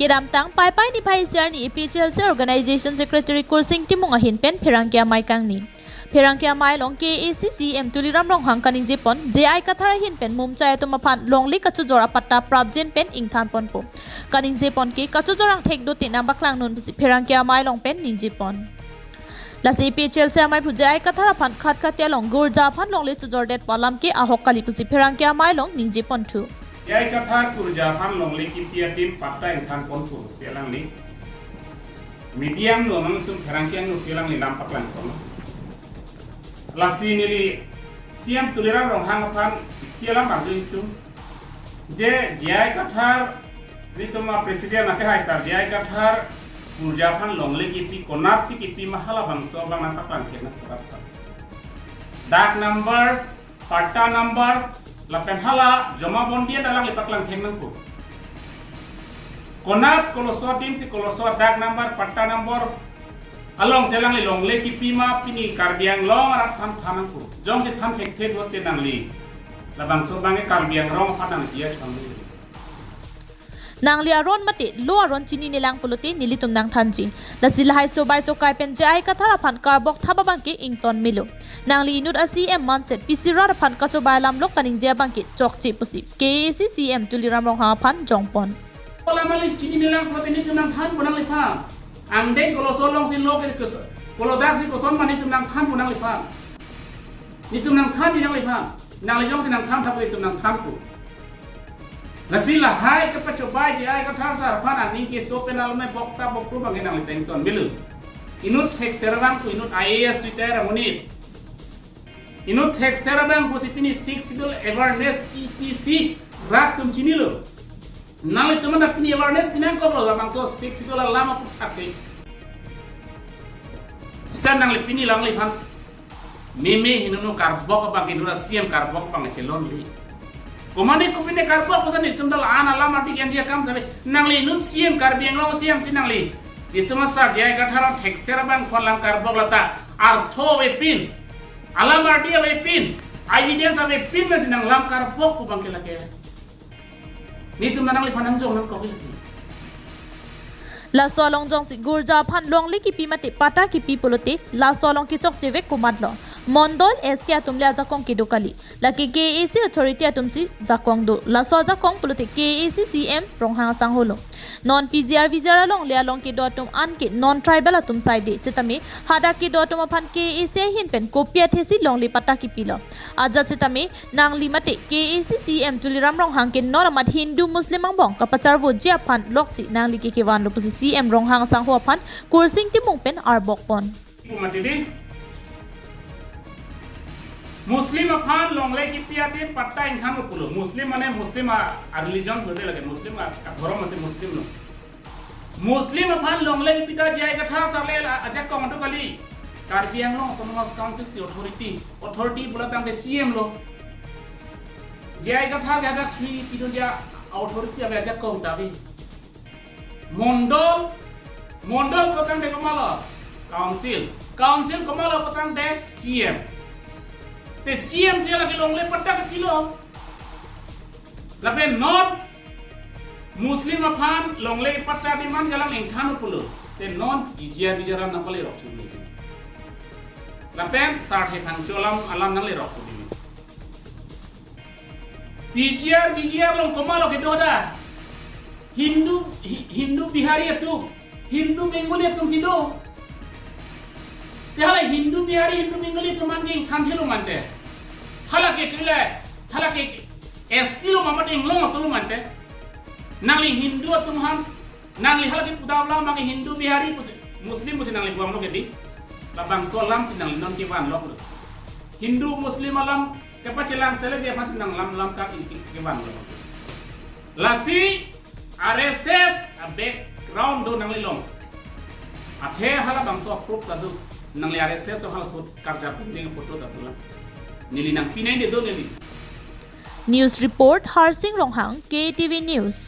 Kedam tang pai ni pai siar ni PHLC Organization Secretary Kursing Timung ahin pen Pherangkia mai kang ni. Pherangkia mai long KAAC CEM Tuliram Ronghang kaning jepon JI kathara hin pen mumchai atumapan longli kachu jora patta prabjen pen ingthan pon po. Kaning jepon ki kachu jorang thek do tin ambaklang nun Pherangkia mai long pen ning jepon. Lasi PHLC amai pujai kathara phan khat khatia long gurja phan long le chu jor det palam ke ahok kali pusi Pherangkia mai long ning jepon thu. Jai kathar kurja phan long le kitia tin patta ingthan pon thu selang ni. Medium lo mang tum Pherangkia nu selang ni lam paklang pon. Lasi nili CEM Tuliram Ronghang phan selang bangju itu. Je jai kathar ritoma presiden ake hai sar jai kathar kurja phan longle kiti konat si kiti mahala bangso bang nata plan kena kurata. Dak number, patta number, lapen hala joma bondia dalang lipat lang kena ku. Konat koloswa tim si koloswa dak number, patta number, along selang li longle kiti ma pini karbiang long arat phan phanan ku. Jong si phan thek thek hote nang li. La bangso bange karbiang rong phanang dia chamli. Nang li aron mati lo aron chinine lang pulote nilitum nangthanji lasi lahai chobai chokai pen jai kathara phan karbok thaba bangke ington milu nang li inut asi em manset pisira phan ka chobai lam lok kaning je bangke chokchi pusi KAAC CEM Tuliram Ronghang phan jongpon ola mali chinine lang pulote ni tunang than punang li pha angde kolo solong sin lok ke kolo dak si koson mani tunang than punang li pha ni tunang than ni nang li pha nang li jong sin nang than thap li tunang than ku Nasila hai ke pacobai je ai kathar sar phan ani ke so penal me bokta bokru bangen ang tengton milu inut hek serabang ku inut IAS retire munit inut hek serabang positini 6 idol awareness ETC rak tum chinilo nali tuman apni awareness pinang ko lo bang so 6 idol lama putate stan nang pini lang li phan meme hinunu karbok bang indura CEM karbok bang chelon li Komane kopine karbo pasan itu dal ana lama ti gendia kam sabe nangli nun CEM karbiang lo CEM tinangli itu masa jai kathara thexera bang kholang karbo lata artho wepin alama dia wepin evidence ave pin na sinang lam karbo ku bang kelake ni tu nangli phanang jong nang kobil la solong jong si gurja phan long li ki pi mate pata ki pi pulote la solong ki chok cheve kumatlo Mondol SK atumle ajakong ki dokali laki KAAC authority atumsi jakong do la so jakong pulote KAAC CEM Ronghang sangholo non PGR vizara long le long ki dotum an ki non tribal atum side sitame hada ki dotum phan KAAC hin pen kopia thesi long li pata ki pilo ajat sitame nang limate KAAC CEM Tuliram Ronghang ke noramat Hindu Muslim bong kapachar vo jia phan loksi nang li ki ke wan lo pusi CEM Ronghang sangho phan Kursing Timung pen arbok pon Muslim aphan longle ki piate patta inghan pulo Muslim mane Muslim a religion hote lage Muslim a dhorom ase Muslim no Muslim aphan longle ki pita jai katha sarle ajak ko mandu kali karbiang no autonomous council si authority bulatang de CEM lo jai katha gadak sui pito ja authority ave ajak ko tabi mondol kotang de kamala council kamala kotang de CEM te CEM se lagi longle patta ke kilo lape non Muslim aphan longle patta di man galang engkhan pulo te non ijia bijara nakale rokhu lape sarhe phang cholam alam nale rokhu bijia long komalo ke doda Hindu Bihari atu Hindu Bengali atu sido Tehala Hindu Bihari Hindu Bengali teman ke engkhan thelo mante Thala ke estilo mamate inglong asulu mante nangli Hindu atumhan nangli hala ke pudawla mangi Hindu Bihari Muslim musi nangli buang lo gedi labang solam si nangli non ke wan lo Hindu Muslim alam kepacelang sele je pas nang lam ka ke wan lo lasi RSS a background do nangli long athe hala bang so proof tadu nangli RSS to hala so karja punding foto tadu Nili nang pinay de do nili. News report Kursing Ronghang KTV News.